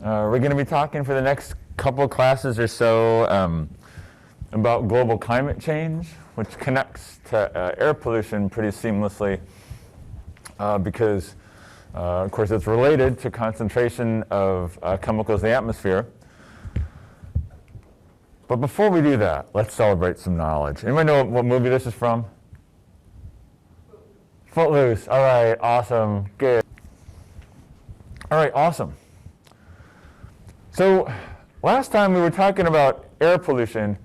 We're going to be talking for the next couple classes or so about global climate change, which connects to air pollution pretty seamlessly because, of course, it's related to concentration of chemicals in the atmosphere. But before we do that, let's celebrate some knowledge. Anybody know what movie this is from? Footloose. All right, awesome, good. All right, awesome. So last time we were talking about air pollution,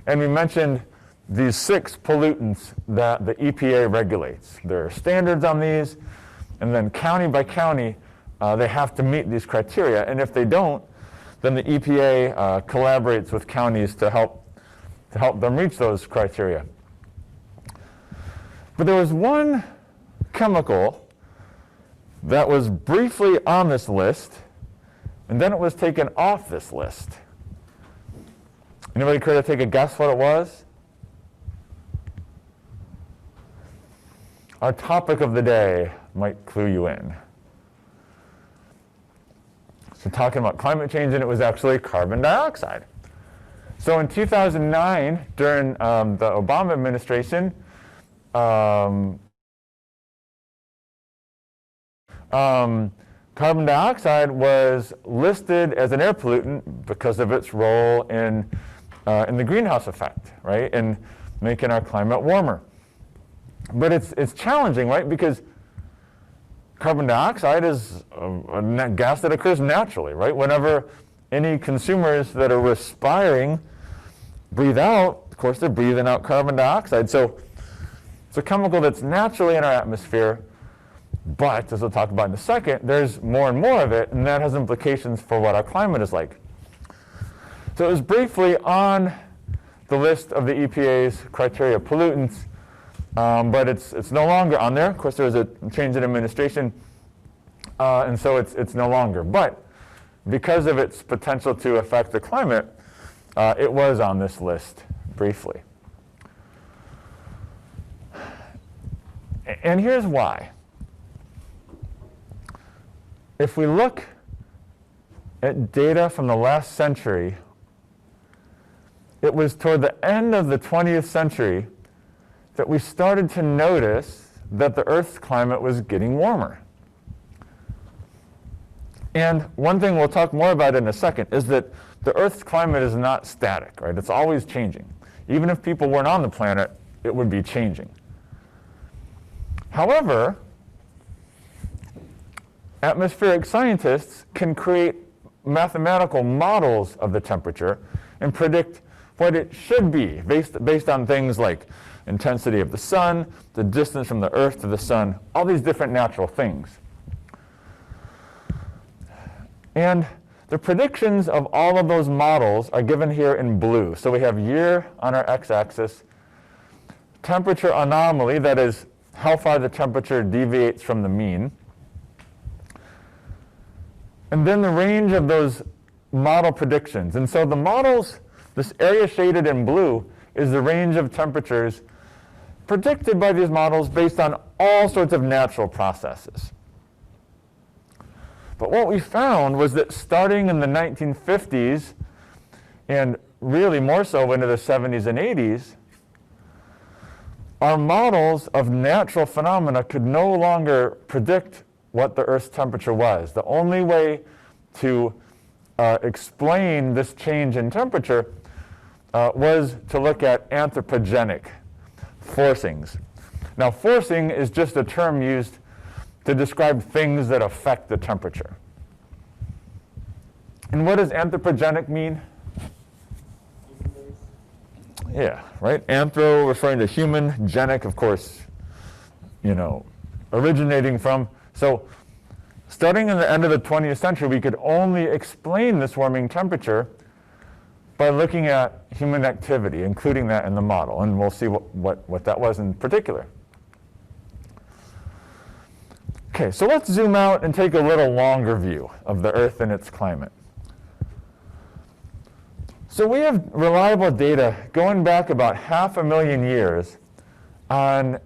and we mentioned these 6 pollutants that the EPA regulates. There are standards on these, and then county by county, they have to meet these criteria. And if they don't, then the EPA collaborates with counties to help them reach those criteria. But there was one chemical that was briefly on this list, and then it was taken off this list. Anybody care to take a guess what it was? Our topic of the day might clue you in. So talking about climate change, and it was actually carbon dioxide. So in 2009, during the Obama administration, carbon dioxide was listed as an air pollutant because of its role in the greenhouse effect, right, in making our climate warmer. But it's challenging, right, because carbon dioxide is a gas that occurs naturally, right? Whenever any consumers that are respiring breathe out, of course, they're breathing out carbon dioxide. So it's a chemical that's naturally in our atmosphere, but as we'll talk about in a second, there's more and more of it, and that has implications for what our climate is like. So it was briefly on the list of the EPA's criteria of pollutants, but it's no longer on there. Of course, there was a change in administration, and so it's no longer. But because of its potential to affect the climate, it was on this list briefly. And here's why. If we look at data from the last century, it was toward the end of the 20th century that we started to notice that the Earth's climate was getting warmer. And one thing we'll talk more about in a second is that the Earth's climate is not static, right? It's always changing. Even if people weren't on the planet, it would be changing. However, atmospheric scientists can create mathematical models of the temperature and predict what it should be based on things like intensity of the sun, the distance from the Earth to the sun, all these different natural things. And the predictions of all of those models are given here in blue. So we have year on our x-axis, temperature anomaly, that is how far the temperature deviates from the mean, and then the range of those model predictions. And so the models, this area shaded in blue, is the range of temperatures predicted by these models based on all sorts of natural processes. But what we found was that starting in the 1950s, and really more so into the 70s and 80s, our models of natural phenomena could no longer predict what the Earth's temperature was. The only way to explain this change in temperature was to look at anthropogenic forcings. Now, forcing is just a term used to describe things that affect the temperature. And what does anthropogenic mean? Yeah, right? Anthro referring to human, genic, of course, originating from. So starting in the end of the 20th century, we could only explain this warming temperature by looking at human activity, including that in the model. And we'll see what that was in particular. Okay, so let's zoom out and take a little longer view of the Earth and its climate. So we have reliable data going back about 500,000 years on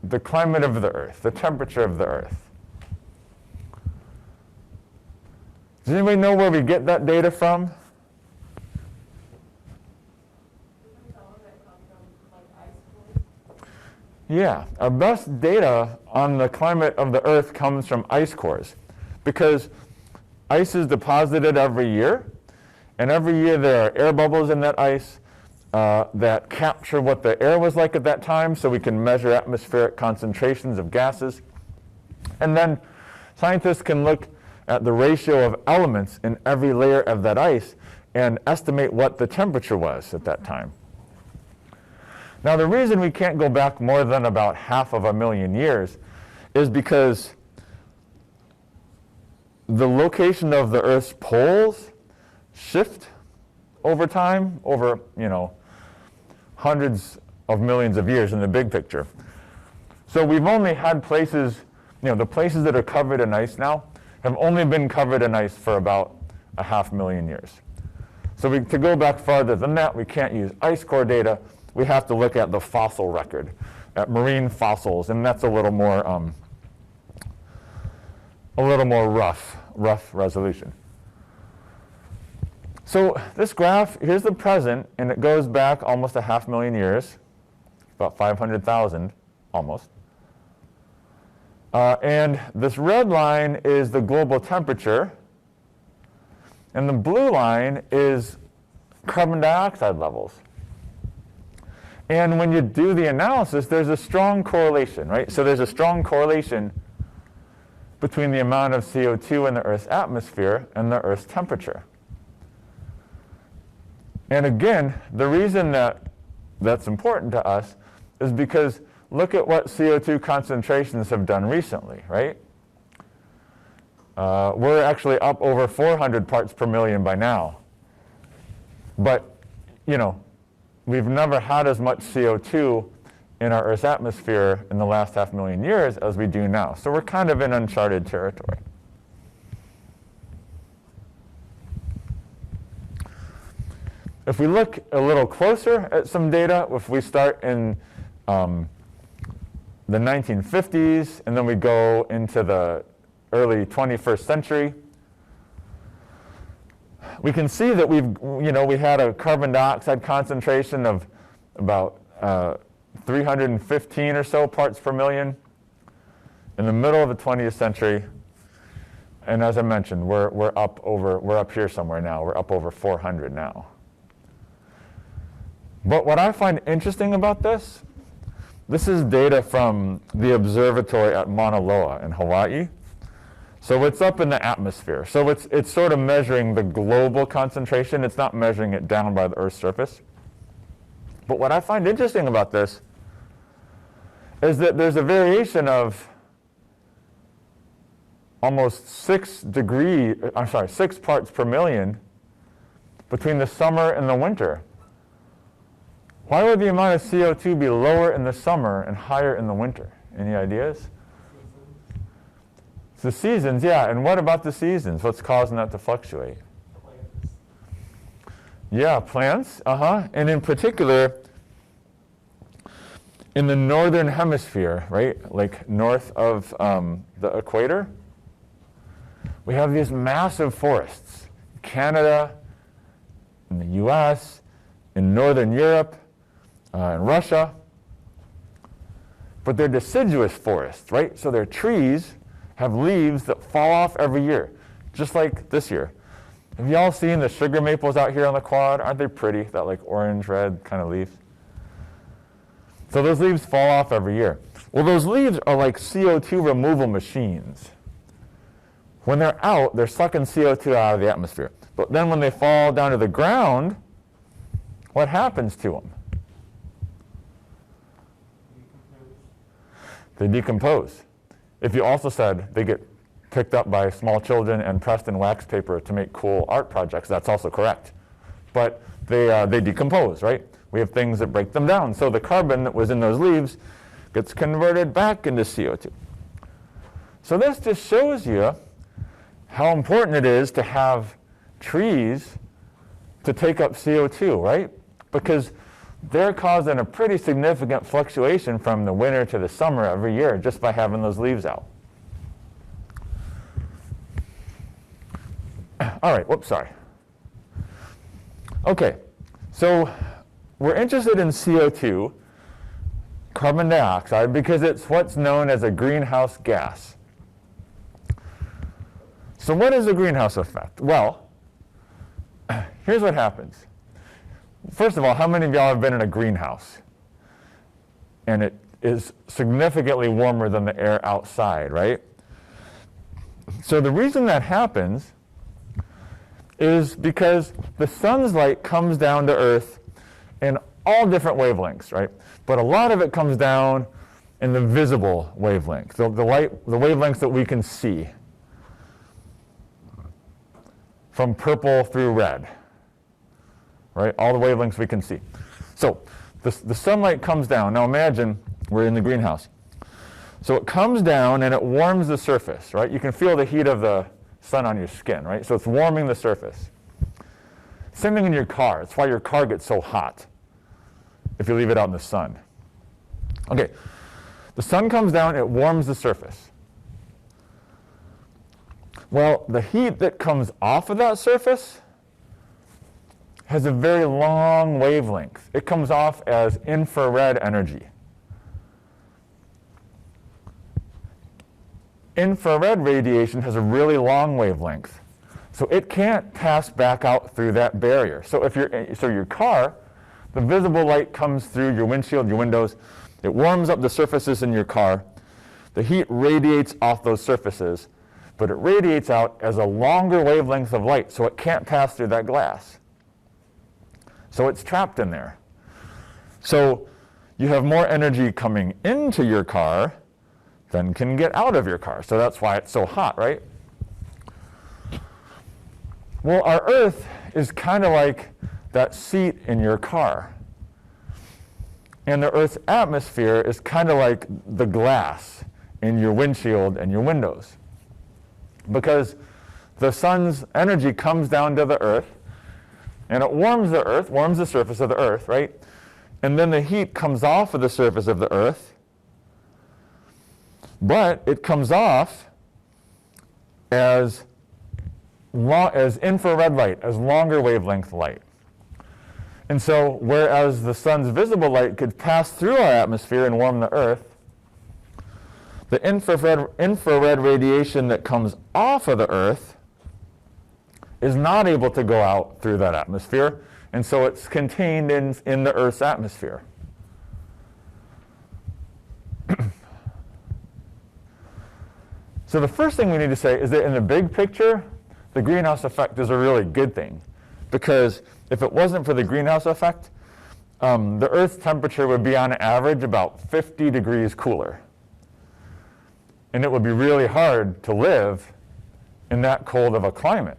the climate of the Earth, the temperature of the Earth. Does anybody know where we get that data from? Yeah, our best data on the climate of the Earth comes from ice cores, because ice is deposited every year, and every year there are air bubbles in that ice that capture what the air was like at that time, so we can measure atmospheric concentrations of gases. And then scientists can look at the ratio of elements in every layer of that ice and estimate what the temperature was at that time. Now, the reason we can't go back more than about 500,000 years is because the location of the Earth's poles shift over time, over, hundreds of millions of years in the big picture. So we've only had places, the places that are covered in ice now have only been covered in ice for about 500,000 years. So to go back farther than that, we can't use ice core data. We have to look at the fossil record, at marine fossils, and that's a little more rough resolution. So this graph, here's the present, and it goes back almost 500,000 years, about 500,000 almost. And this red line is the global temperature, and the blue line is carbon dioxide levels. And when you do the analysis, there's a strong correlation, right? So there's a strong correlation between the amount of CO2 in the Earth's atmosphere and the Earth's temperature. And again, the reason that that's important to us is because look at what CO2 concentrations have done recently, right? We're actually up over 400 parts per million by now. But, we've never had as much CO2 in our Earth's atmosphere in the last 500,000 years as we do now. So we're kind of in uncharted territory. If we look a little closer at some data, if we start in the 1950s and then we go into the early 21st century, we can see that we had a carbon dioxide concentration of about 315 or so parts per million in the middle of the 20th century. And as I mentioned, we're up here somewhere now. We're up over 400 now. But what I find interesting about this is data from the observatory at Mauna Loa in Hawaii. So it's up in the atmosphere. So it's sort of measuring the global concentration. It's not measuring it down by the Earth's surface. But what I find interesting about this is that there's a variation of almost 6 parts per million between the summer and the winter. Why would the amount of CO2 be lower in the summer and higher in the winter? Any ideas? It's the seasons, yeah. And what about the seasons? What's causing that to fluctuate? Plants. Yeah, plants, And in particular, in the northern hemisphere, right? Like north of the equator, we have these massive forests. Canada, in the US, in northern Europe, in Russia. But they're deciduous forests, right? So they're trees have leaves that fall off every year, just like this year. Have y'all seen the sugar maples out here on the quad? Aren't they pretty? That like orange, red kind of leaf. So those leaves fall off every year. Well, those leaves are like CO2 removal machines. When they're out, they're sucking CO2 out of the atmosphere. But then when they fall down to the ground, what happens to them? They decompose. If you also said they get picked up by small children and pressed in wax paper to make cool art projects, that's also correct. But they decompose, right? We have things that break them down. So the carbon that was in those leaves gets converted back into CO2. So this just shows you how important it is to have trees to take up CO2, right? Because they're causing a pretty significant fluctuation from the winter to the summer every year just by having those leaves out. All right, whoops, sorry. Okay, so we're interested in CO2, carbon dioxide, because it's what's known as a greenhouse gas. So what is a greenhouse effect? Well, here's what happens. First of all, how many of y'all have been in a greenhouse? And it is significantly warmer than the air outside, right? So the reason that happens is because the sun's light comes down to Earth in all different wavelengths, right? But a lot of it comes down in the visible wavelength, the wavelengths that we can see, from purple through red, right? All the wavelengths we can see. So the sunlight comes down. Now imagine we're in the greenhouse. So it comes down and it warms the surface, right? You can feel the heat of the sun on your skin, right? So it's warming the surface. Same thing in your car. That's why your car gets so hot if you leave it out in the sun. Okay, the sun comes down, it warms the surface. Well, the heat that comes off of that surface has a very long wavelength. It comes off as infrared energy. Infrared radiation has a really long wavelength, so it can't pass back out through that barrier. So your car, the visible light comes through your windshield, your windows, it warms up the surfaces in your car, the heat radiates off those surfaces, but it radiates out as a longer wavelength of light, so it can't pass through that glass. So it's trapped in there. So you have more energy coming into your car than can get out of your car. So that's why it's so hot, right? Well, our Earth is kind of like that seat in your car. And the Earth's atmosphere is kind of like the glass in your windshield and your windows. Because the sun's energy comes down to the Earth, and it warms the Earth, warms the surface of the Earth, right? And then the heat comes off of the surface of the Earth, but it comes off as infrared light, as longer wavelength light. And so, whereas the sun's visible light could pass through our atmosphere and warm the Earth, the infrared radiation that comes off of the Earth is not able to go out through that atmosphere, and so it's contained in the Earth's atmosphere. So the first thing we need to say is that in the big picture, the greenhouse effect is a really good thing, because if it wasn't for the greenhouse effect, the Earth's temperature would be on average about 50 degrees cooler. And it would be really hard to live in that cold of a climate.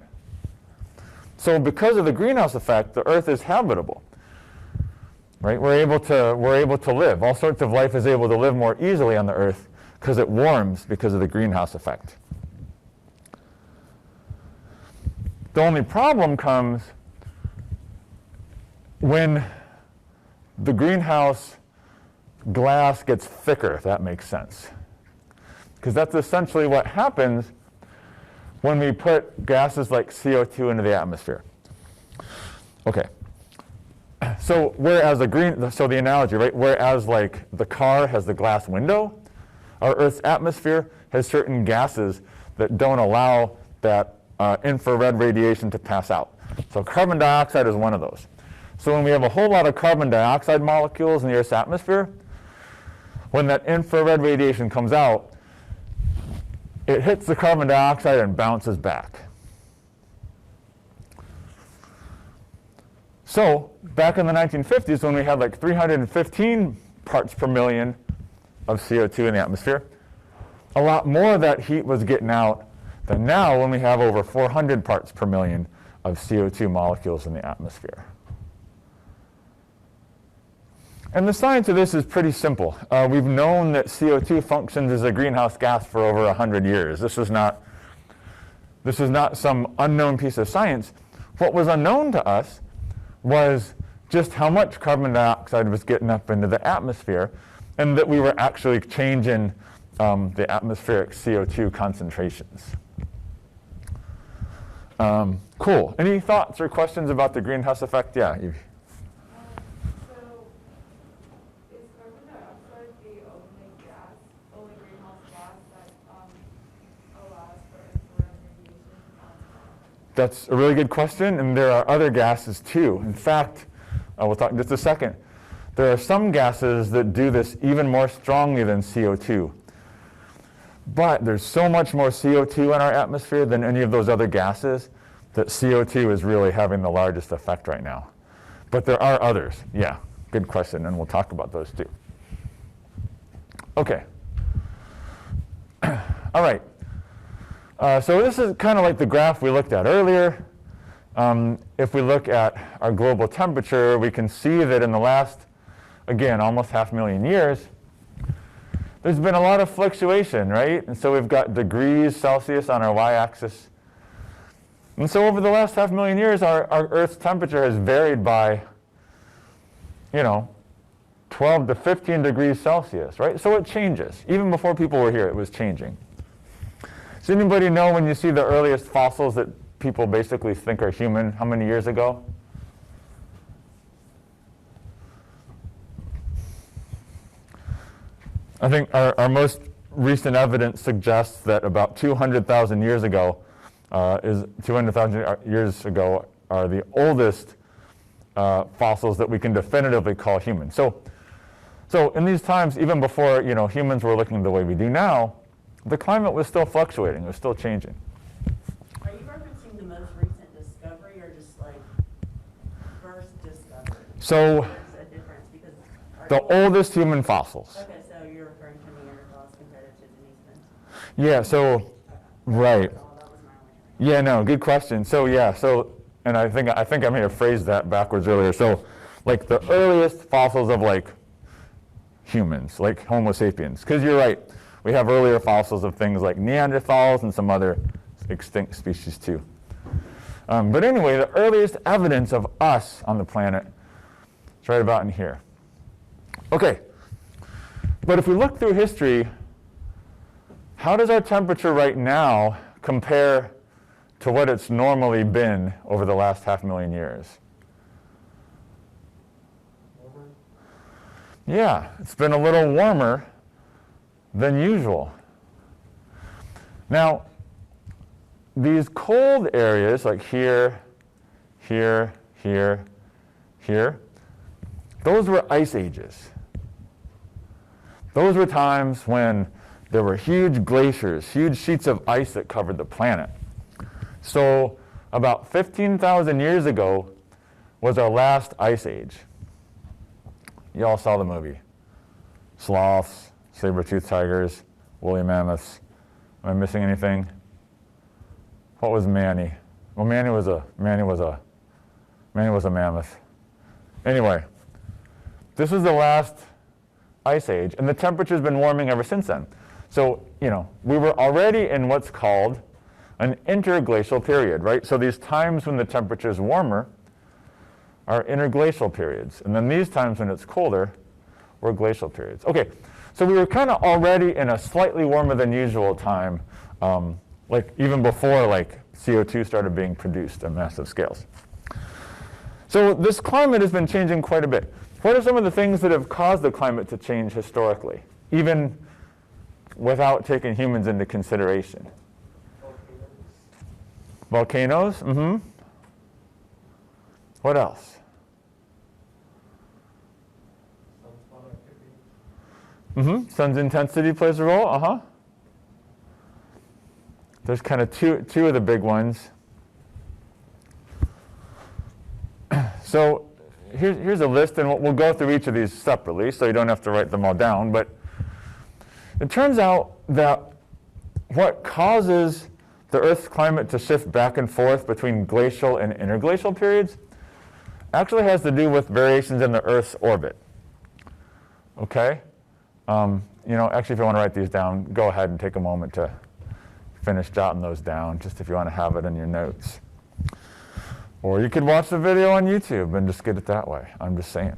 So because of the greenhouse effect, the Earth is habitable, right? We're able to live. All sorts of life is able to live more easily on the Earth because it warms because of the greenhouse effect. The only problem comes when the greenhouse glass gets thicker, if that makes sense. Because that's essentially what happens when we put gases like CO2 into the atmosphere. Okay. So the analogy, right? Whereas like the car has the glass window, our Earth's atmosphere has certain gases that don't allow that infrared radiation to pass out. So carbon dioxide is one of those. So when we have a whole lot of carbon dioxide molecules in the Earth's atmosphere, when that infrared radiation comes out, it hits the carbon dioxide and bounces back. So back in the 1950s, when we had like 315 parts per million of CO2 in the atmosphere, a lot more of that heat was getting out than now when we have over 400 parts per million of CO2 molecules in the atmosphere. And the science of this is pretty simple. We've known that CO2 functions as a greenhouse gas for over 100 years. This is not some unknown piece of science. What was unknown to us was just how much carbon dioxide was getting up into the atmosphere, and that we were actually changing the atmospheric CO2 concentrations. Cool. Any thoughts or questions about the greenhouse effect? Yeah. So, is carbon dioxide the only greenhouse gas that allows for infrared radiation? That's a really good question, and there are other gases too. In fact, we'll talk in just a second. There are some gases that do this even more strongly than CO2. But there's so much more CO2 in our atmosphere than any of those other gases that CO2 is really having the largest effect right now. But there are others. Yeah, good question, and we'll talk about those too. Okay. All right. So this is kind of like the graph we looked at earlier. If we look at our global temperature, we can see that in the last, again, almost 500,000 years, there's been a lot of fluctuation, right? And so we've got degrees Celsius on our y-axis. And so over the last 500,000 years, our Earth's temperature has varied by, 12 to 15 degrees Celsius, right? So it changes. Even before people were here, it was changing. Does anybody know when you see the earliest fossils that people basically think are human, how many years ago? I think our most recent evidence suggests that about 200,000 years ago are the oldest fossils that we can definitively call human. So in these times, even before humans were looking the way we do now, the climate was still fluctuating. It was still changing. Are you referencing the most recent discovery or just like first discovery? So There's a difference because the oldest human fossils. Okay, so you're referring to Neanderthals compared to Denisovans. Yeah, so, right. That was my only. Yeah, no, good question. So yeah, and I think I may have phrased that backwards earlier. So like the earliest fossils of like humans, like Homo sapiens, because you're right, we have earlier fossils of things like Neanderthals and some other extinct species too. But anyway, the earliest evidence of us on the planet is right about in here. Okay, but if we look through history, how does our temperature right now compare to what it's normally been over the last 500,000 years? Warmer? Yeah, it's been a little warmer than usual. Now, these cold areas, like here, here, here, here, those were ice ages. Those were times when there were huge glaciers, huge sheets of ice that covered the planet. So about 15,000 years ago was our last ice age. You all saw the movie. Sloths, saber-toothed tigers, woolly mammoths. Am I missing anything? What was Manny? Well, Manny was a mammoth. Anyway, this was the last ice age, and the temperature's been warming ever since then. So, we were already in what's called an interglacial period, right? So these times when the temperature is warmer are interglacial periods. And then these times when it's colder were glacial periods. Okay, so we were kind of already in a slightly warmer than usual time, like even before CO2 started being produced on massive scales. So this climate has been changing quite a bit. What are some of the things that have caused the climate to change historically, even without taking humans into consideration? Volcanoes? Mm-hmm. What else? Sunspot activity. Mm-hmm. Sun's intensity plays a role. Uh-huh. There's kind of two of the big ones. So here's a list, and we'll go through each of these separately, so you don't have to write them all down. But it turns out that what causes the Earth's climate to shift back and forth between glacial and interglacial periods actually has to do with variations in the Earth's orbit. Okay? Actually, if you want to write these down, go ahead and take a moment to finish jotting those down, just if you want to have it in your notes. Or you could watch the video on YouTube and just get it that way. I'm just saying.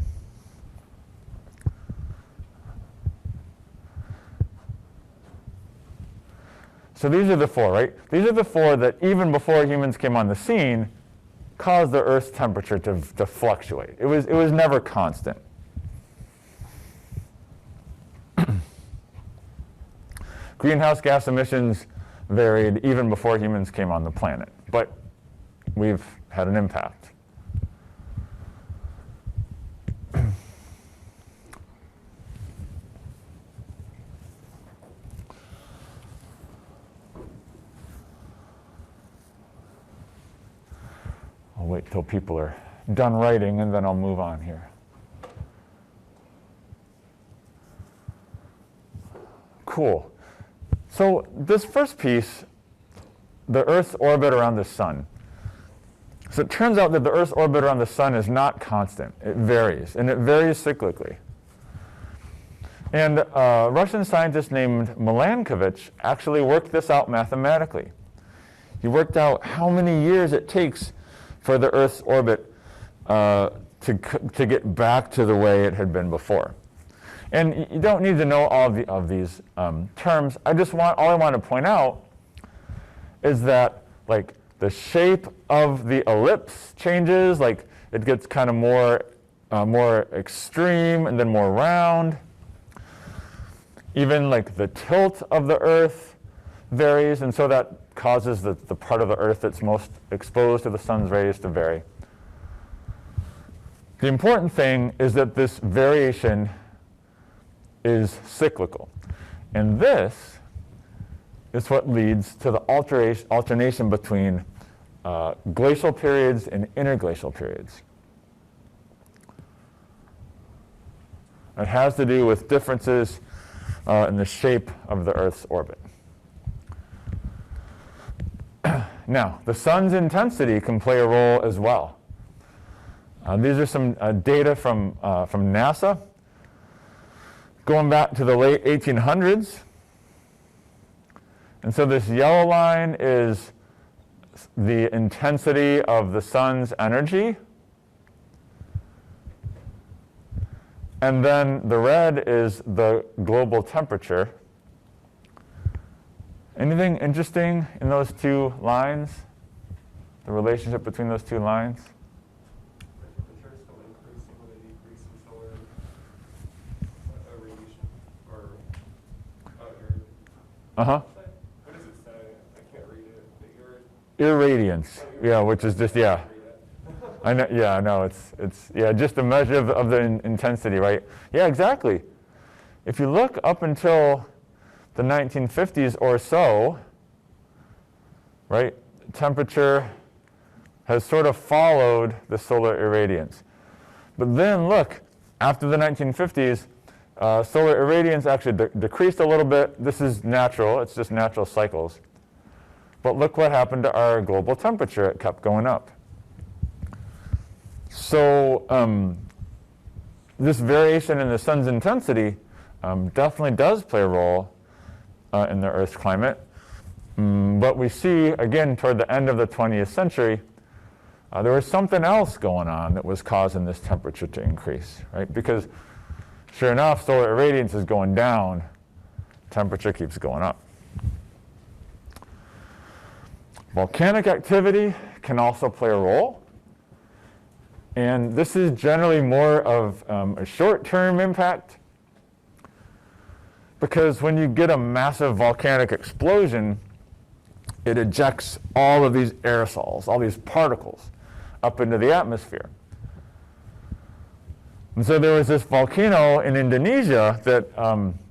So these are the four, right? These are the four that even before humans came on the scene caused the Earth's temperature to fluctuate. It was never constant. Greenhouse gas emissions varied even before humans came on the planet, but we've had an impact. I'll wait till people are done writing and then I'll move on here. Cool. So this first piece, the Earth's orbit around the sun. So it turns out that the Earth's orbit around the sun is not constant. It varies, and it varies cyclically. And a Russian scientist named Milankovitch actually worked this out mathematically. He worked out how many years it takes for the Earth's orbit to get back to the way it had been before. And you don't need to know all of these terms. All I want to point out is that, like, the shape of the ellipse changes. Like, it gets kind of more extreme and then more round. Even like the tilt of the Earth varies, and so that causes the part of the Earth that's most exposed to the sun's rays to vary. The important thing is that this variation is cyclical. And this is what leads to the alternation between glacial periods and interglacial periods. It has to do with differences in the shape of the Earth's orbit. Now, the sun's intensity can play a role as well. These are some data from NASA going back to the late 1800s. And so this yellow line is the intensity of the sun's energy. And then the red is the global temperature. Anything interesting in those two lines? The relationship between those two lines? The temperature is still increasing with a decrease in solar radiation or Uh-huh. what does it say? I can't read it. Irradiance. Yeah, which is just, yeah. I know, yeah, no, it's just a measure of the intensity, right? Yeah, exactly. If you look up until the 1950s or so, right, temperature has sort of followed the solar irradiance. But then look, after the 1950s, solar irradiance actually decreased a little bit. This is natural, it's just natural cycles. But look what happened to our global temperature, it kept going up. So this variation in the sun's intensity definitely does play a role in the Earth's climate. But we see, again, toward the end of the 20th century, there was something else going on that was causing this temperature to increase, right? Because sure enough, solar irradiance is going down, temperature keeps going up. Volcanic activity can also play a role. And this is generally more of a short-term impact, because when you get a massive volcanic explosion, it ejects all of these aerosols, all these particles, up into the atmosphere. And so there was this volcano in Indonesia that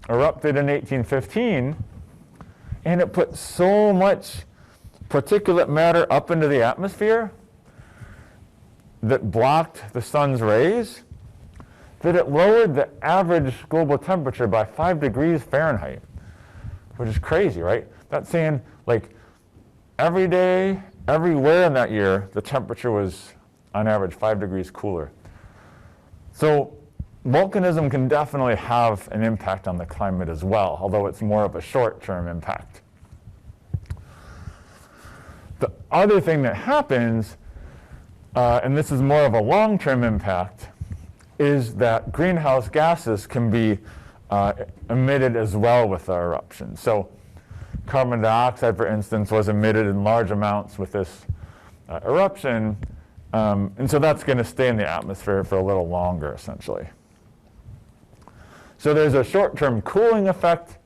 erupted in 1815, and it put so much particulate matter up into the atmosphere that blocked the sun's rays, that it lowered the average global temperature by 5 degrees Fahrenheit, which is crazy, right? That's saying, like, every day, everywhere in that year, the temperature was, on average, 5 degrees cooler. So volcanism can definitely have an impact on the climate as well, although it's more of a short-term impact. The other thing that happens, and this is more of a long-term impact, is that greenhouse gases can be emitted as well with the eruption. So carbon dioxide, for instance, was emitted in large amounts with this eruption. And so that's going to stay in the atmosphere for a little longer, essentially. So there's a short-term cooling effect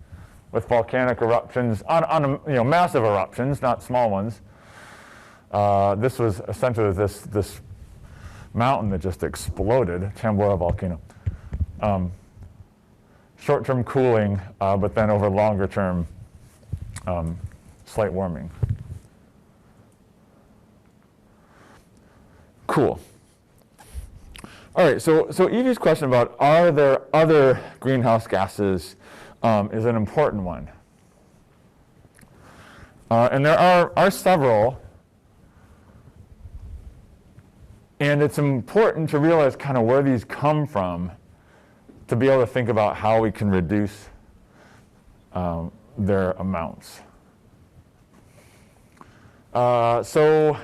with volcanic eruptions on massive eruptions, not small ones. This was essentially this mountain that just exploded, Tambora volcano. Short-term cooling, but then over longer term, slight warming. Cool. All right, so Evie's question about are there other greenhouse gases is an important one. And there are several. And it's important to realize kind of where these come from to be able to think about how we can reduce their amounts. So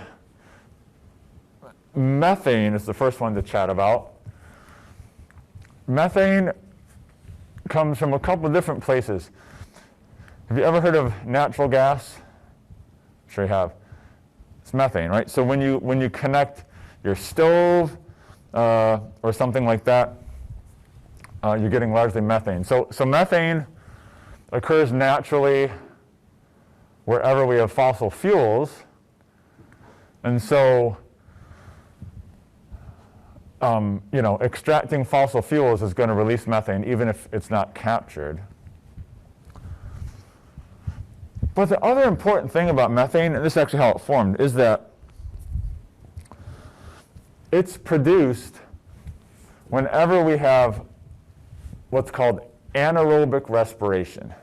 methane is the first one to chat about. Methane comes from a couple of different places. Have you ever heard of natural gas? I'm sure you have. It's methane, right? So when you connect your stove or something like that, you're getting largely methane. So methane occurs naturally wherever we have fossil fuels. And so extracting fossil fuels is going to release methane even if it's not captured. But the other important thing about methane, and this is actually how it formed, is that it's produced whenever we have what's called anaerobic respiration.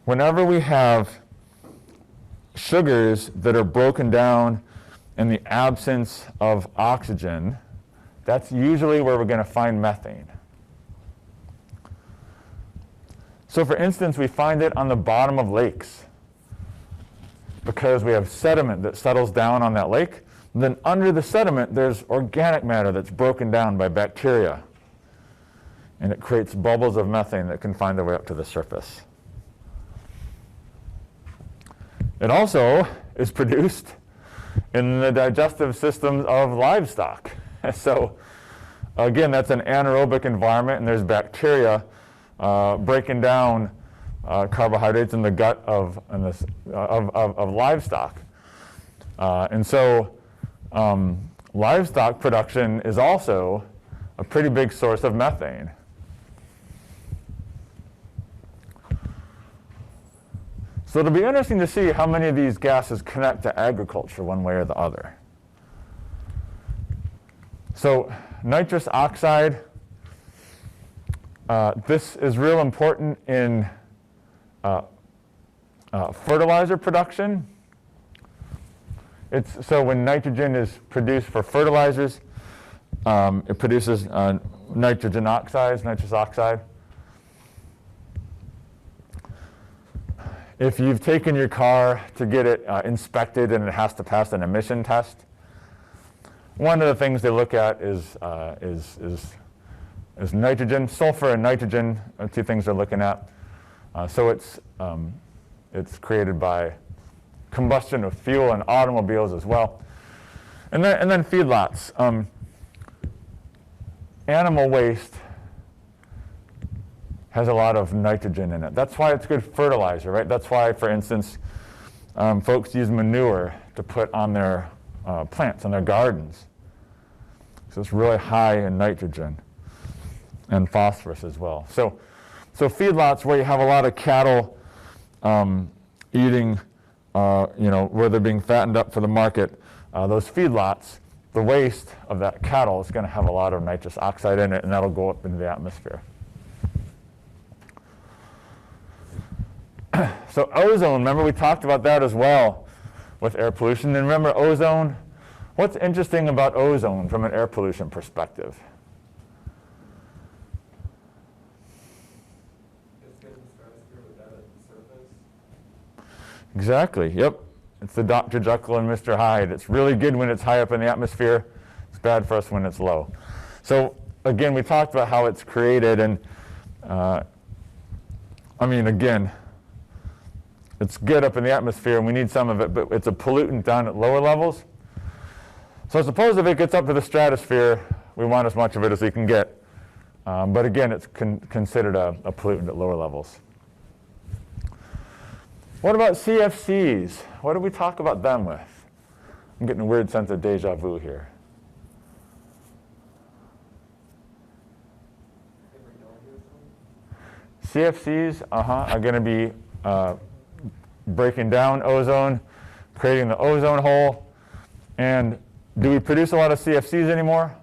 Whenever we have sugars that are broken down in the absence of oxygen, that's usually where we're going to find methane. So for instance, we find it on the bottom of lakes because we have sediment that settles down on that lake. And then under the sediment, there's organic matter that's broken down by bacteria. And it creates bubbles of methane that can find their way up to the surface. It also is produced in the digestive systems of livestock. So again, that's an anaerobic environment, and there's bacteria breaking down carbohydrates in the gut of livestock. And so livestock production is also a pretty big source of methane. So it'll be interesting to see how many of these gases connect to agriculture one way or the other. So nitrous oxide, this is real important in fertilizer production. So when nitrogen is produced for fertilizers, it produces nitrogen oxides, nitrous oxide. If you've taken your car to get it inspected and it has to pass an emission test, one of the things they look at is nitrogen. Sulfur and nitrogen are two things they're looking at. So it's created by combustion of fuel in automobiles as well. And then feedlots. Animal waste has a lot of nitrogen in it. That's why it's good fertilizer, right? That's why, for instance, folks use manure to put on their plants, on their gardens. So it's really high in nitrogen and phosphorus as well. So feedlots where you have a lot of cattle eating, where they're being fattened up for the market, those feedlots, the waste of that cattle is going to have a lot of nitrous oxide in it, and that'll go up into the atmosphere. So ozone, remember we talked about that as well with air pollution. And remember ozone, what's interesting about ozone from an air pollution perspective? It's getting the stratosphere without a surface. Exactly, yep. It's the Dr. Jekyll and Mr. Hyde. It's really good when it's high up in the atmosphere. It's bad for us when it's low. So again, we talked about how it's created, and again, it's good up in the atmosphere and we need some of it, but it's a pollutant down at lower levels. So suppose if it gets up to the stratosphere, we want as much of it as we can get. But again, it's considered a pollutant at lower levels. What about CFCs? What do we talk about them with? I'm getting a weird sense of deja vu here. CFCs are going to be breaking down ozone, creating the ozone hole. And do we produce a lot of CFCs anymore?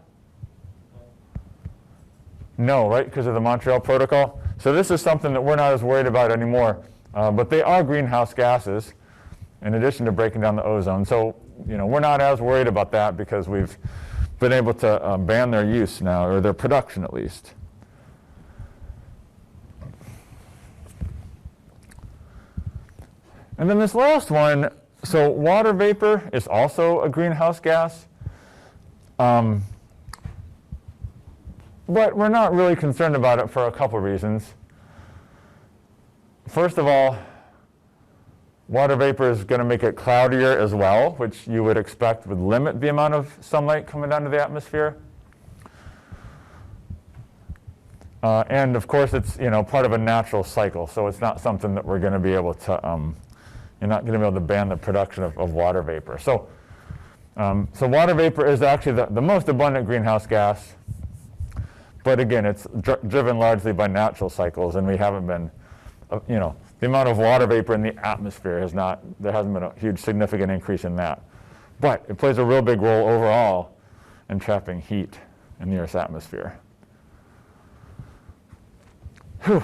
No, right? Because of the Montreal Protocol. So this is something that we're not as worried about anymore. But they are greenhouse gases in addition to breaking down the ozone. So, we're not as worried about that because we've been able to ban their use now, or their production at least. And then this last one, so water vapor is also a greenhouse gas. But we're not really concerned about it for a couple reasons. First of all, water vapor is going to make it cloudier as well, which you would expect would limit the amount of sunlight coming down to the atmosphere. And of course, it's part of a natural cycle, so it's not something that we're going to be able to. You're not going to be able to ban the production of water vapor. So water vapor is actually the most abundant greenhouse gas. But again, it's driven largely by natural cycles, and we haven't been, the amount of water vapor in the atmosphere there hasn't been a huge significant increase in that. But it plays a real big role overall in trapping heat in the Earth's atmosphere. Whew.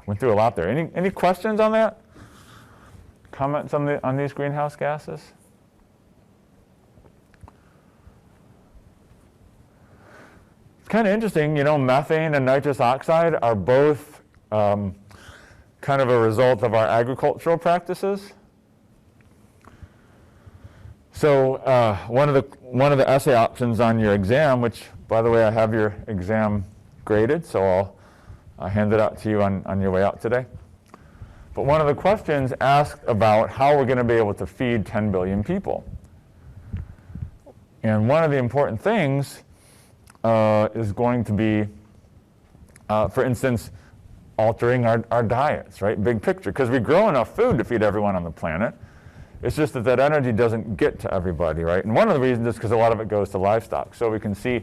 Went through a lot there. Any questions on that? Comments on these greenhouse gases? It's kind of interesting, methane and nitrous oxide are both kind of a result of our agricultural practices. So one of the essay options on your exam, which by the way I have your exam graded, so I'll hand it out to you on your way out today. But one of the questions asked about how we're going to be able to feed 10 billion people. And one of the important things is going to be, for instance, altering our diets, right? Big picture, because we grow enough food to feed everyone on the planet. It's just that energy doesn't get to everybody, right? And one of the reasons is because a lot of it goes to livestock. So we can see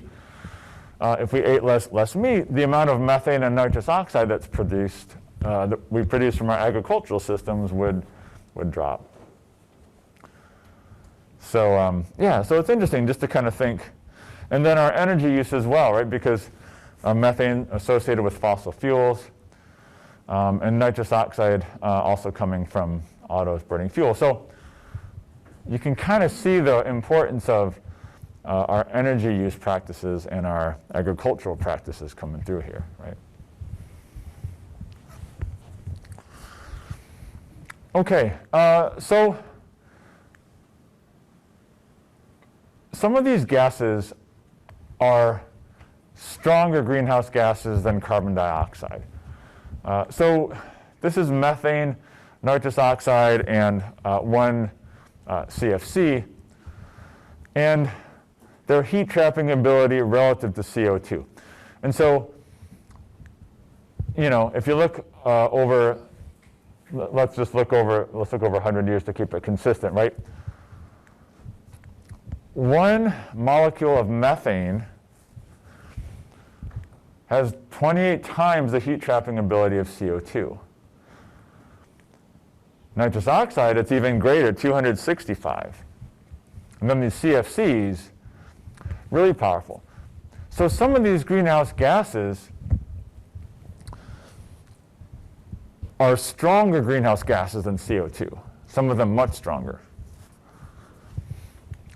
if we ate less meat, the amount of methane and nitrous oxide that's produced, that we produce from our agricultural systems would drop. So so it's interesting just to kind of think. And then our energy use as well, right? Because methane associated with fossil fuels, and nitrous oxide also coming from autos burning fuel. So you can kind of see the importance of our energy use practices and our agricultural practices coming through here, right? Okay, so some of these gases are stronger greenhouse gases than carbon dioxide. So this is methane, nitrous oxide, and one CFC, and their heat trapping ability relative to CO2. And so, if you look over, let's look over 100 years to keep it consistent, right? One molecule of methane has 28 times the heat trapping ability of CO2. Nitrous oxide, it's even greater, 265. And then these CFCs, really powerful. So some of these greenhouse gases are stronger greenhouse gases than CO2. Some of them much stronger.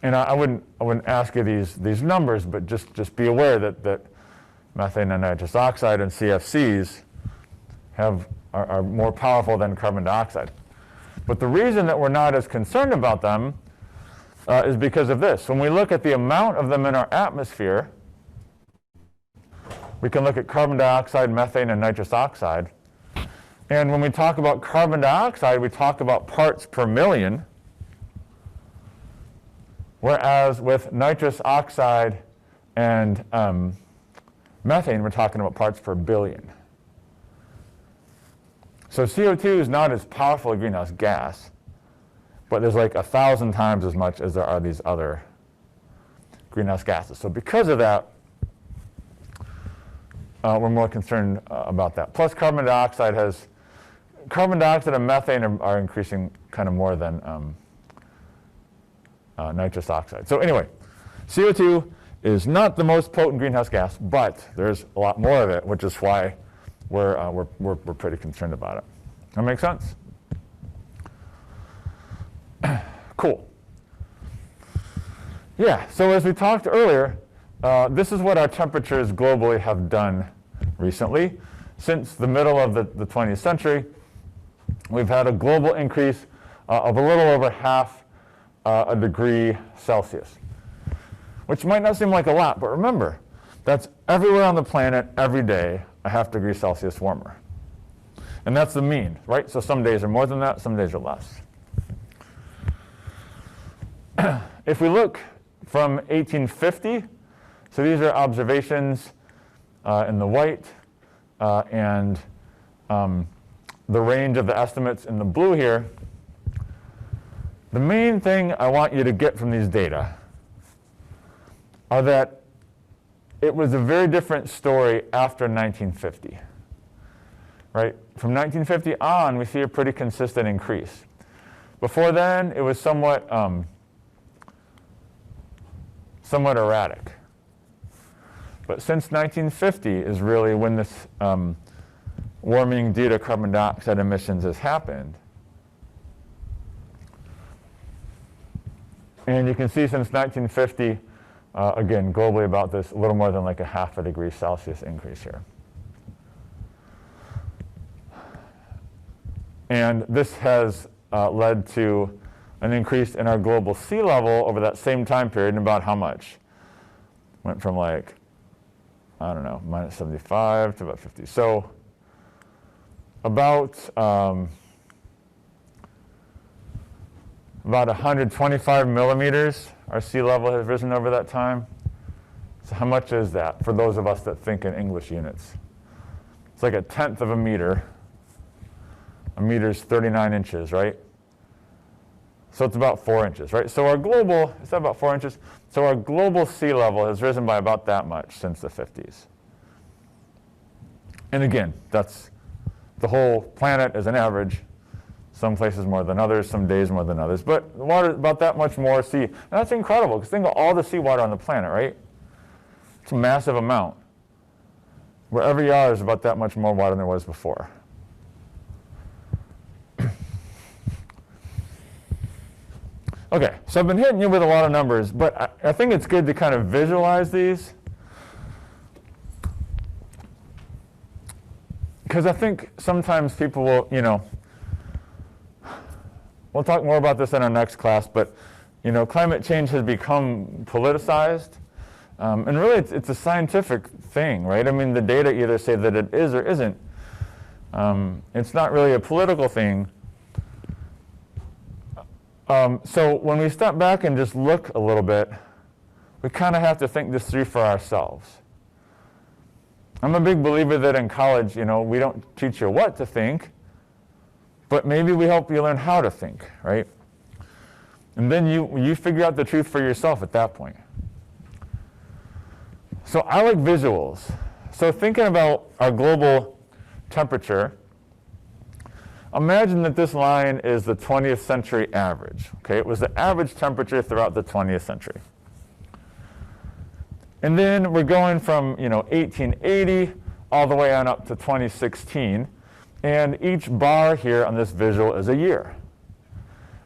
And I wouldn't ask you these numbers, but just be aware that methane and nitrous oxide and CFCs are more powerful than carbon dioxide. But the reason that we're not as concerned about them is because of this. When we look at the amount of them in our atmosphere, we can look at carbon dioxide, methane, and nitrous oxide. And when we talk about carbon dioxide, we talk about parts per million, whereas with nitrous oxide and methane, we're talking about parts per billion. So CO2 is not as powerful a greenhouse gas, but there's like 1,000 times as much as there are these other greenhouse gases. So because of that, we're more concerned about that. Plus carbon dioxide and methane are increasing kind of more than nitrous oxide. So anyway, CO2 is not the most potent greenhouse gas, but there's a lot more of it, which is why we're pretty concerned about it. That make sense? Cool. Yeah, so as we talked earlier, this is what our temperatures globally have done recently. Since the middle of the 20th century, we've had a global increase of a little over half a degree Celsius, which might not seem like a lot, but remember, that's everywhere on the planet, every day, a half degree Celsius warmer. And that's the mean, right? So some days are more than that, some days are less. If we look from 1850, so these are observations in the white and the range of the estimates in the blue here. The main thing I want you to get from these data are that it was a very different story after 1950. Right? From 1950 on, we see a pretty consistent increase. Before then, it was somewhat erratic. But since 1950 is really when this warming due to carbon dioxide emissions has happened. And you can see since 1950, again, globally about this, a little more than like a half a degree Celsius increase here. And this has led to an increase in our global sea level over that same time period in about how much? Went from like, I don't know, minus 75 to about 50. So about 125 millimeters our sea level has risen over that time. So how much is that for those of us that think in English units? It's like 1/10 of a meter. A meter's 39 inches, right? So it's about 4 inches, right? So our global, is that about 4 inches? So our global sea level has risen by about that much since the 50s. And again, that's the whole planet as an average. Some places more than others, some days more than others. But the water, about that much more sea. And that's incredible, because think of all the seawater on the planet, right? It's a massive amount. Wherever you are, there's about that much more water than there was before. Okay, so I've been hitting you with a lot of numbers, but I think it's good to kind of visualize these. Because I think sometimes people will, we'll talk more about this in our next class, but, climate change has become politicized. And really, it's a scientific thing, right? I mean, the data either say that it is or isn't. It's not really a political thing. So when we step back and just look a little bit, we kind of have to think this through for ourselves. I'm a big believer that in college, we don't teach you what to think, but maybe we help you learn how to think, right? And then you figure out the truth for yourself at that point. So I like visuals. So thinking about our global temperature, imagine that this line is the 20th century average. Okay, it was the average temperature throughout the 20th century. And then we're going from 1880 all the way on up to 2016. And each bar here on this visual is a year.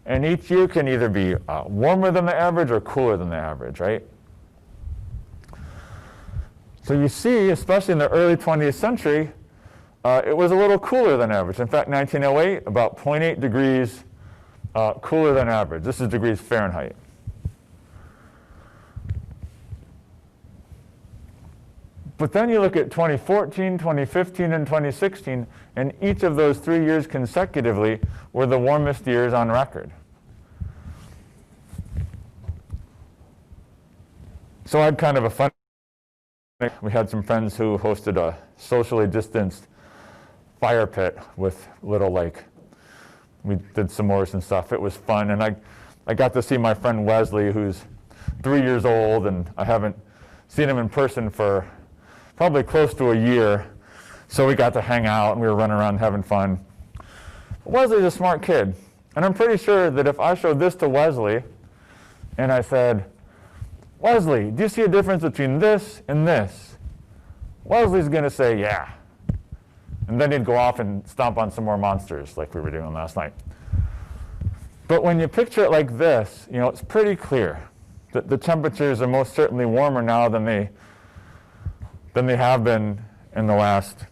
And each year can either be warmer than the average or cooler than the average, right? So you see, especially in the early 20th century, it was a little cooler than average. In fact, 1908, about 0.8 degrees cooler than average. This is degrees Fahrenheit. But then you look at 2014, 2015, and 2016, and each of those 3 years consecutively were the warmest years on record. So I had kind of a fun. We had some friends who hosted a socially distanced fire pit with little, we did s'mores and stuff. It was fun, and I got to see my friend Wesley, who's 3 years old, and I haven't seen him in person for probably close to a year. So we got to hang out, and we were running around having fun. Wesley's a smart kid, and I'm pretty sure that if I showed this to Wesley, and I said, Wesley, do you see a difference between this and this? Wesley's going to say, yeah. And then he'd go off and stomp on some more monsters like we were doing last night. But when you picture it like this, it's pretty clear that the temperatures are most certainly warmer now than they have been in the last,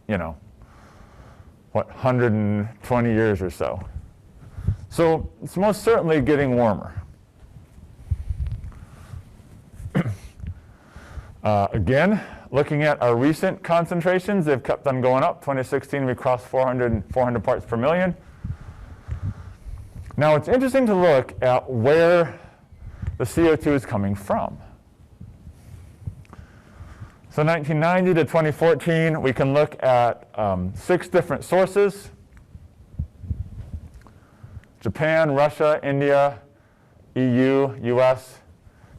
120 years or so. So it's most certainly getting warmer. Again, looking at our recent concentrations, they've kept on going up. 2016, we crossed 400 parts per million. Now, it's interesting to look at where the CO2 is coming from. So 1990 to 2014, we can look at 6 different sources: Japan, Russia, India, EU, US,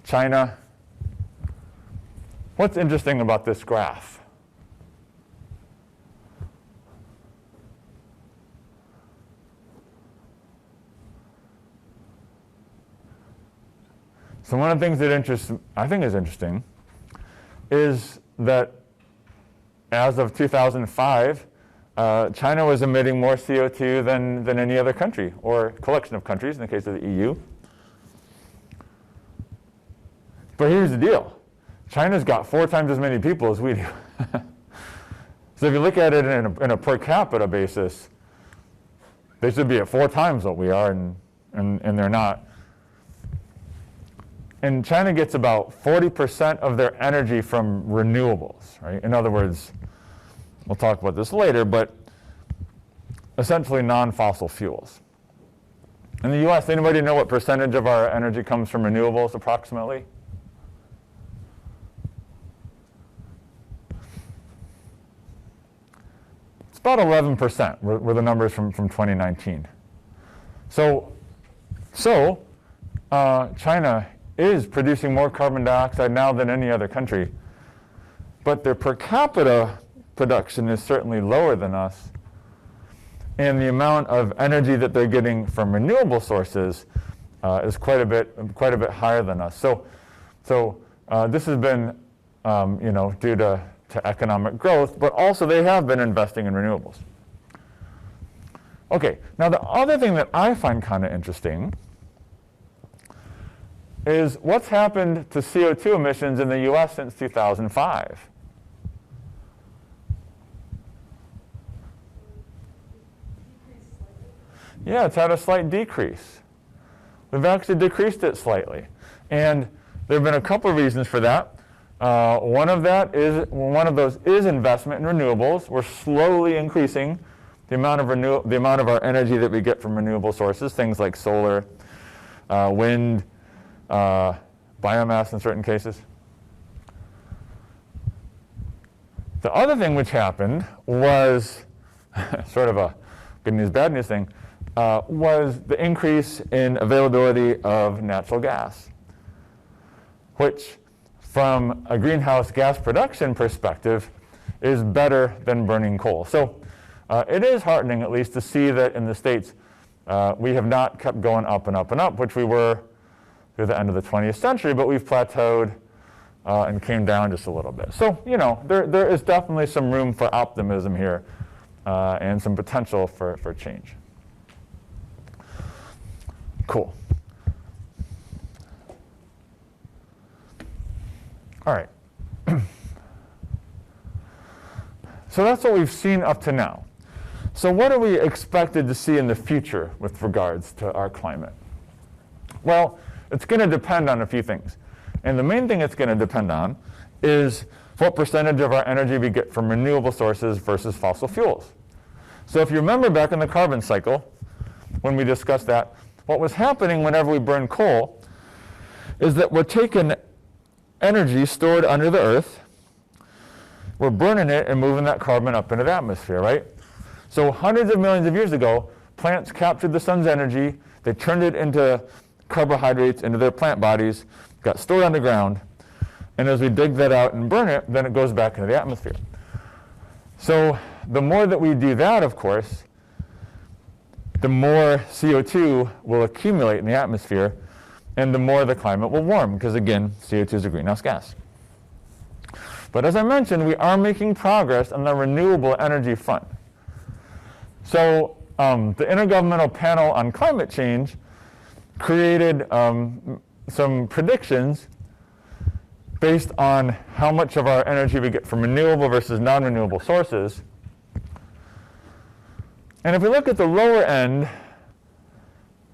China. What's interesting about this graph? So one of the things that I think is interesting is that as of 2005, China was emitting more CO2 than any other country or collection of countries in the case of the EU. But here's the deal. China's got 4 times as many people as we do. So if you look at it in a per capita basis, they should be at 4 times what we are, and they're not. And China gets about 40% of their energy from renewables, right? In other words, we'll talk about this later, but essentially non-fossil fuels. In the US, anybody know what percentage of our energy comes from renewables approximately? About 11% were the numbers from 2019. So China is producing more carbon dioxide now than any other country, but their per capita production is certainly lower than us, and the amount of energy that they're getting from renewable sources is quite a bit higher than us. So this has been due to economic growth, but also they have been investing in renewables. Okay, now the other thing that I find kind of interesting is what's happened to CO2 emissions in the US since 2005. Yeah, it's had a slight decrease. We've actually decreased it slightly. And there have been a couple of reasons for that. One of those is investment in renewables. We're slowly increasing the amount of our energy that we get from renewable sources, things like solar, wind, biomass in certain cases. The other thing which happened was sort of a good news, bad news thing, was the increase in availability of natural gas, which from a greenhouse gas production perspective is better than burning coal. So it is heartening, at least, to see that in the States we have not kept going up and up and up, which we were through the end of the 20th century, but we've plateaued and came down just a little bit. So, there is definitely some room for optimism here and some potential for change. Cool. All right. So that's what we've seen up to now. So what are we expected to see in the future with regards to our climate? Well, it's going to depend on a few things. And the main thing it's going to depend on is what percentage of our energy we get from renewable sources versus fossil fuels. So if you remember back in the carbon cycle, when we discussed that, what was happening whenever we burn coal is that we're taking energy stored under the earth, we're burning it and moving that carbon up into the atmosphere, right? So hundreds of millions of years ago, plants captured the sun's energy, they turned it into carbohydrates into their plant bodies, got stored underground, and as we dig that out and burn it, then it goes back into the atmosphere. So the more that we do that, of course, the more CO2 will accumulate in the atmosphere, and the more the climate will warm, because again, CO2 is a greenhouse gas. But as I mentioned, we are making progress on the renewable energy front. So the Intergovernmental Panel on Climate Change created some predictions based on how much of our energy we get from renewable versus non-renewable sources. And if we look at the lower end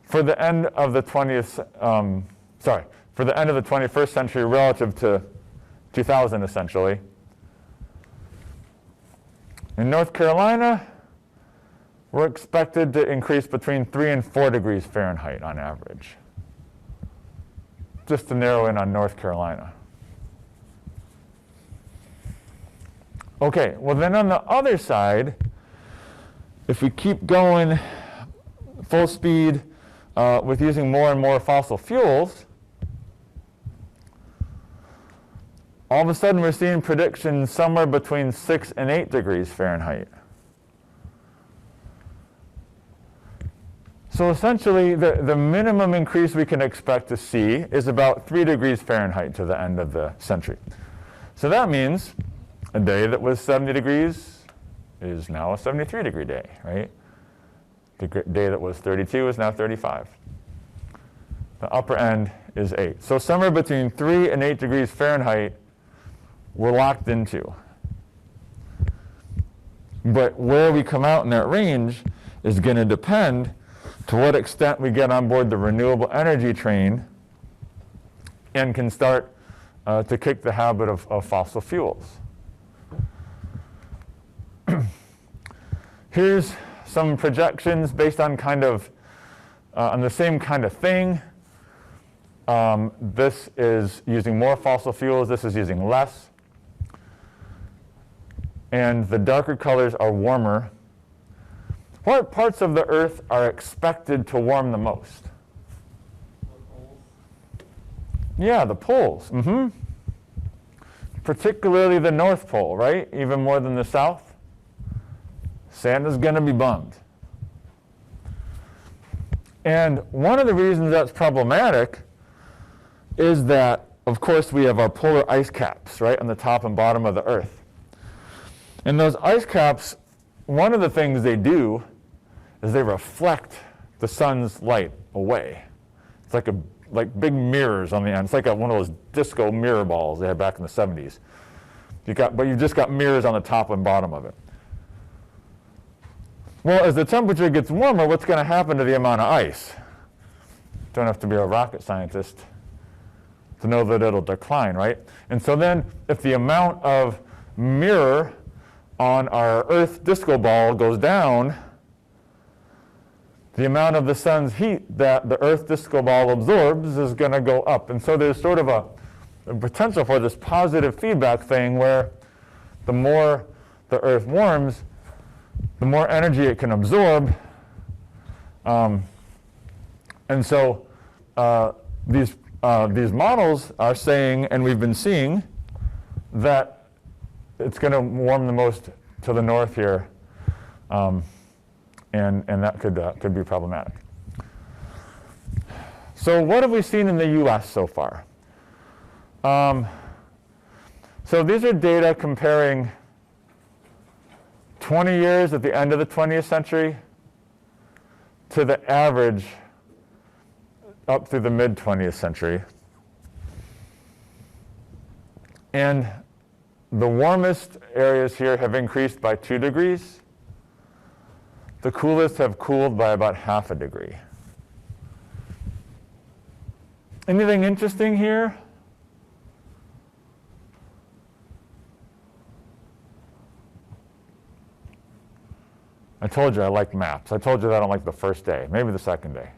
for the end of the 21st century relative to 2000 essentially, in North Carolina, we're expected to increase between 3 and 4 degrees Fahrenheit on average. Just to narrow in on North Carolina. Okay, well then on the other side, if we keep going full speed with using more and more fossil fuels, all of a sudden we're seeing predictions somewhere between 6 and 8 degrees Fahrenheit. So essentially, the minimum increase we can expect to see is about 3 degrees Fahrenheit to the end of the century. So that means a day that was 70 degrees is now a 73-degree day, right? The day that was 32 is now 35. The upper end is 8. So somewhere between 3 and 8 degrees Fahrenheit, we're locked into. But where we come out in that range is going to depend to what extent we get on board the renewable energy train and can start to kick the habit of fossil fuels. Here's some projections based on kind of on the same kind of thing. This is using more fossil fuels. This is using less. And the darker colors are warmer. What parts of the Earth are expected to warm the most? Yeah, the poles. Particularly the North Pole, right? Even more than the South. Santa's going to be bummed. And one of the reasons that's problematic is that, of course, we have our polar ice caps, right, on the top and bottom of the Earth. And those ice caps, one of the things they do is they reflect the sun's light away. It's like big mirrors on the end. It's like one of those disco mirror balls they had back in the 70s. But you've just got mirrors on the top and bottom of it. Well, as the temperature gets warmer, what's going to happen to the amount of ice? Don't have to be a rocket scientist to know that it'll decline, right? And so then, if the amount of mirror on our Earth disco ball goes down, the amount of the sun's heat that the Earth disco ball absorbs is going to go up. And so there's sort of a potential for this positive feedback thing where the more the Earth warms, the more energy it can absorb. And so these models are saying, and we've been seeing, that it's going to warm the most to the north here, and that could be problematic. So what have we seen in the U.S. so far? So these are data comparing 20 years at the end of the 20th century to the average up through the mid-20th century. And the warmest areas here have increased by 2 degrees. The coolest have cooled by about ½ degree. Anything interesting here? I told you I like maps. I told you that on like the first day, maybe the second day.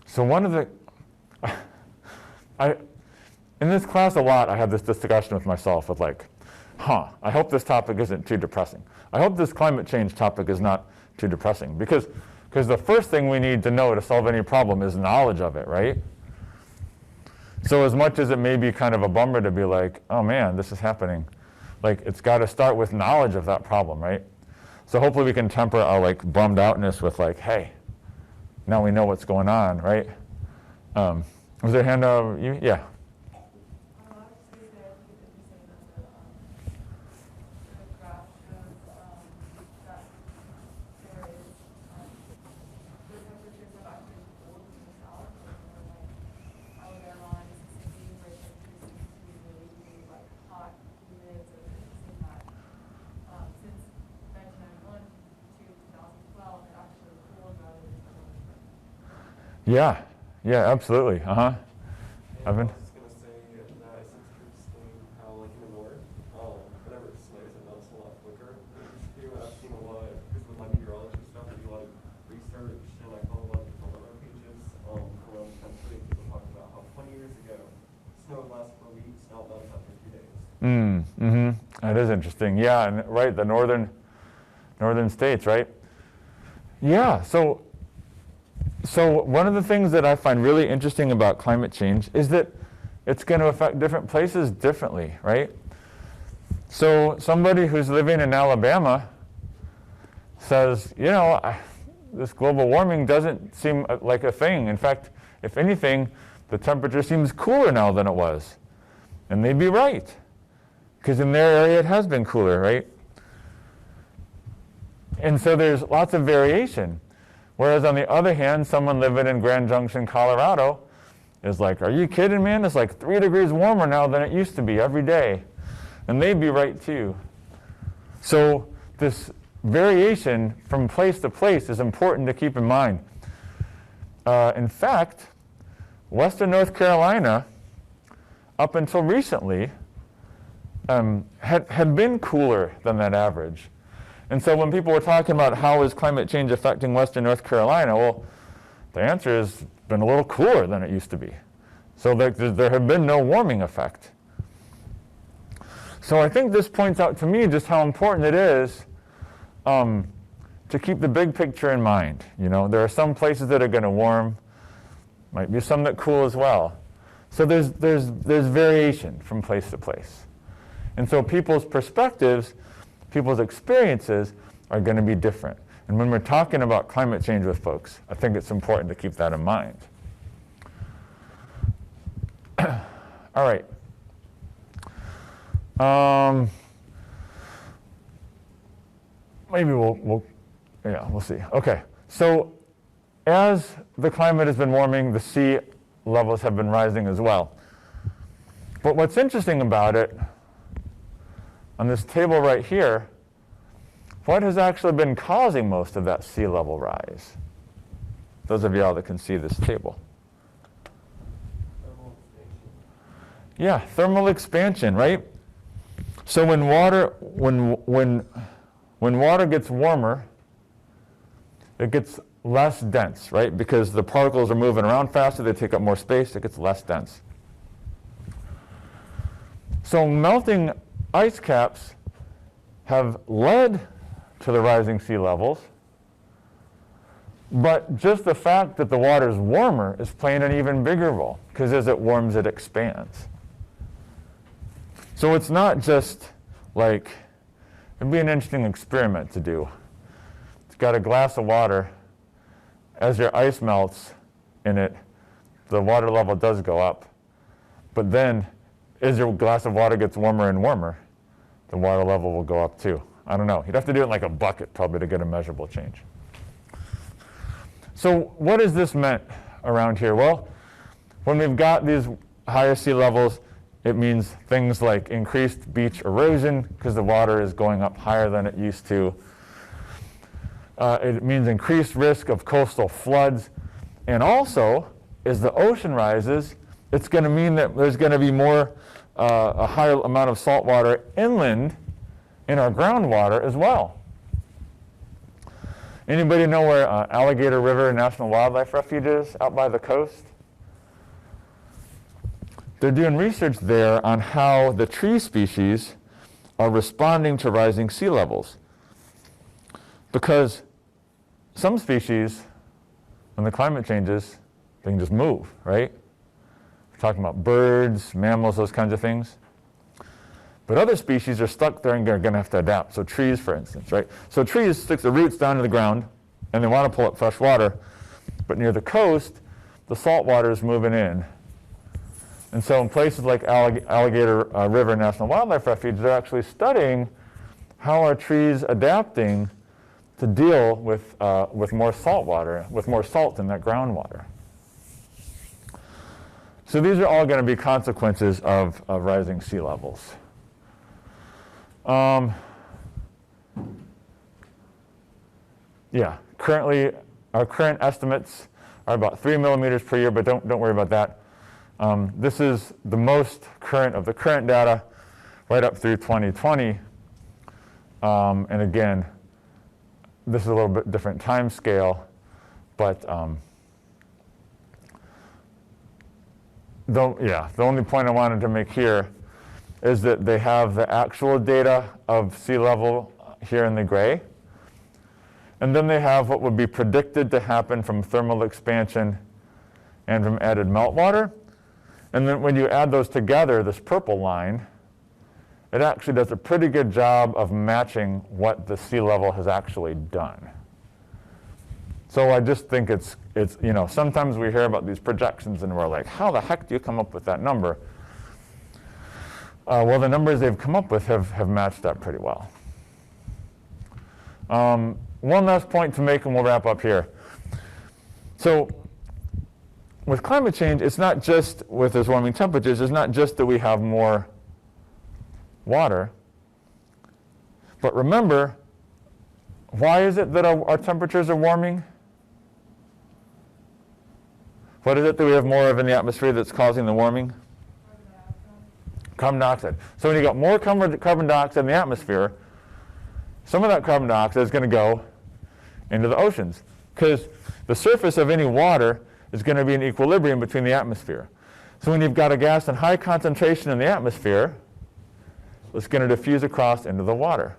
So one of the, in this class a lot, I have this discussion with myself of like, I hope this topic isn't too depressing. I hope this climate change topic is not too depressing because the first thing we need to know to solve any problem is knowledge of it, right? So as much as it may be kind of a bummer to be like, oh man, this is happening, like it's got to start with knowledge of that problem, right? So hopefully we can temper our like bummed outness with like, hey, now we know what's going on, right? Was there a hand up? You? Yeah. I was going to say that you did say that the graph shows that there is the temperatures have actually cooled in the south, like more like Alabama and Mississippi, where temperatures used to be really like hot, humid. So it's interesting that since 1991 to 2012, it actually cooled rather than warmed. Yeah, yeah, absolutely. And Evan? I was just going to say that it's interesting how, like, in the north, whenever it snows, it melts a lot quicker than it used to. And I've seen a lot, because with my meteorology stuff, I do a lot of research, and I follow a lot of different weather pages around the country. People talk about how 20 years ago, snow would last for weeks, now it melts after 2 days. That is interesting. Yeah, and right, the northern states, right? Yeah, so one of the things that I find really interesting about climate change is that it's going to affect different places differently, right? So somebody who's living in Alabama says, you know, this global warming doesn't seem like a thing. In fact, if anything, the temperature seems cooler now than it was. And they'd be right, because in their area it has been cooler, right? And so there's lots of variation. Whereas on the other hand, someone living in Grand Junction, Colorado is like, are you kidding, man? It's like 3 degrees warmer now than it used to be every day. And they'd be right too. So this variation from place to place is important to keep in mind. In fact, Western North Carolina, up until recently, had been cooler than that average. And so when people were talking about how is climate change affecting Western North Carolina, well, the answer has been a little cooler than it used to be. So there have been no warming effect. So I think this points out to me just how important it is to keep the big picture in mind. You know, there are some places that are going to warm, might be some that cool as well. So there's variation from place to place. And so people's perspectives, people's experiences are going to be different. And when we're talking about climate change with folks, I think it's important to keep that in mind. All right. Maybe we'll see. Okay. So as the climate has been warming, the sea levels have been rising as well. But what's interesting about it, on this table right here, what has actually been causing most of that sea level rise? Those of y'all that can see this table. Thermal expansion. Yeah, thermal expansion, right? So when water gets warmer, it gets less dense, right? Because the particles are moving around faster, they take up more space, it gets less dense. So melting ice caps have led to the rising sea levels, but just the fact that the water is warmer is playing an even bigger role, because as it warms, it expands. So it's not just like, it'd be an interesting experiment to do. It's got a glass of water. As your ice melts in it, the water level does go up. But then, as your glass of water gets warmer and warmer, the water level will go up too. I don't know. You'd have to do it in like a bucket probably to get a measurable change. So what has this meant around here? Well, when we've got these higher sea levels, it means things like increased beach erosion because the water is going up higher than it used to. It means increased risk of coastal floods. And also, as the ocean rises, it's going to mean that there's going to be a higher amount of salt water inland in our groundwater as well. Anybody know where Alligator River National Wildlife Refuge is, out by the coast? They're doing research there on how the tree species are responding to rising sea levels. Because some species, when the climate changes, they can just move, right? We're talking about birds, mammals, those kinds of things. But other species are stuck there and are going to have to adapt. So trees, for instance, right? So trees stick their roots down to the ground, and they want to pull up fresh water. But near the coast, the salt water is moving in. And so in places like Alligator River National Wildlife Refuge, they're actually studying how are trees adapting to deal with more salt water, with more salt in that groundwater. So these are all going to be consequences of rising sea levels. Yeah, currently, our current estimates are about 3 millimeters per year, but don't worry about that. This is the most current of the current data, right up through 2020. And again, this is a little bit different time scale, but the only point I wanted to make here is that they have the actual data of sea level here in the gray. And then they have what would be predicted to happen from thermal expansion and from added meltwater. And then when you add those together, this purple line, it actually does a pretty good job of matching what the sea level has actually done. So I just think it's sometimes we hear about these projections and we're like, how the heck do you come up with that number? Well, the numbers they've come up with have matched that pretty well. One last point to make and we'll wrap up here. So with climate change, it's not just with those warming temperatures, it's not just that we have more water. But remember, why is it that our temperatures are warming? What is it that we have more of in the atmosphere that's causing the warming? Carbon dioxide. So when you got more carbon dioxide in the atmosphere, some of that carbon dioxide is going to go into the oceans, because the surface of any water is going to be in equilibrium between the atmosphere. So when you've got a gas in high concentration in the atmosphere, it's going to diffuse across into the water.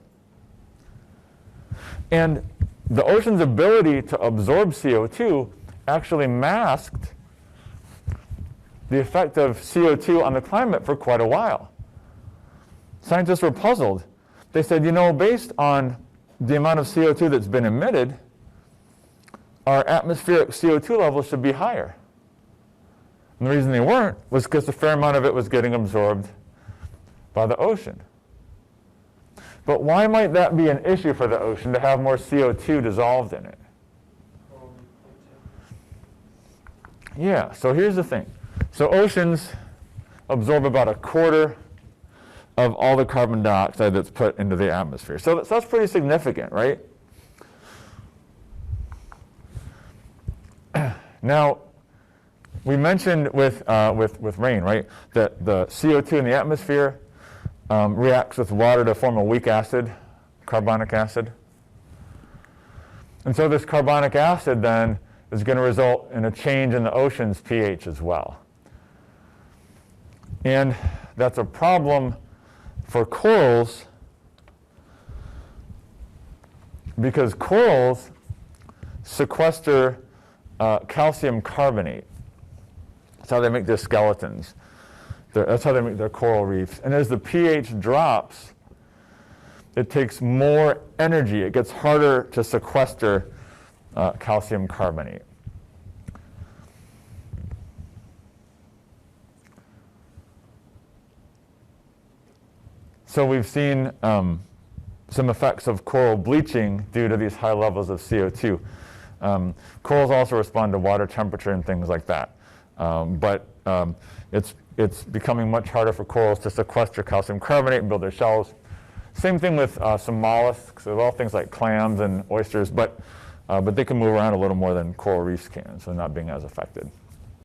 And the ocean's ability to absorb CO2 actually masked the effect of CO2 on the climate for quite a while. Scientists were puzzled. They said, based on the amount of CO2 that's been emitted, our atmospheric CO2 levels should be higher. And the reason they weren't was because a fair amount of it was getting absorbed by the ocean. But why might that be an issue for the ocean, to have more CO2 dissolved in it? Yeah, so here's the thing. So oceans absorb about 1/4 of all the carbon dioxide that's put into the atmosphere. So that's pretty significant, right? Now, we mentioned with rain, right, that the CO2 in the atmosphere reacts with water to form a weak acid, carbonic acid. And so this carbonic acid then is going to result in a change in the ocean's pH as well. And that's a problem for corals, because corals sequester calcium carbonate. That's how they make their skeletons. That's how they make their coral reefs. And as the pH drops, it takes more energy. It gets harder to sequester calcium carbonate. So we've seen some effects of coral bleaching due to these high levels of CO2. Corals also respond to water temperature and things like that. But it's becoming much harder for corals to sequester calcium carbonate and build their shells. Same thing with some mollusks, as well, things like clams and oysters, but they can move around a little more than coral reefs can, so not being as affected.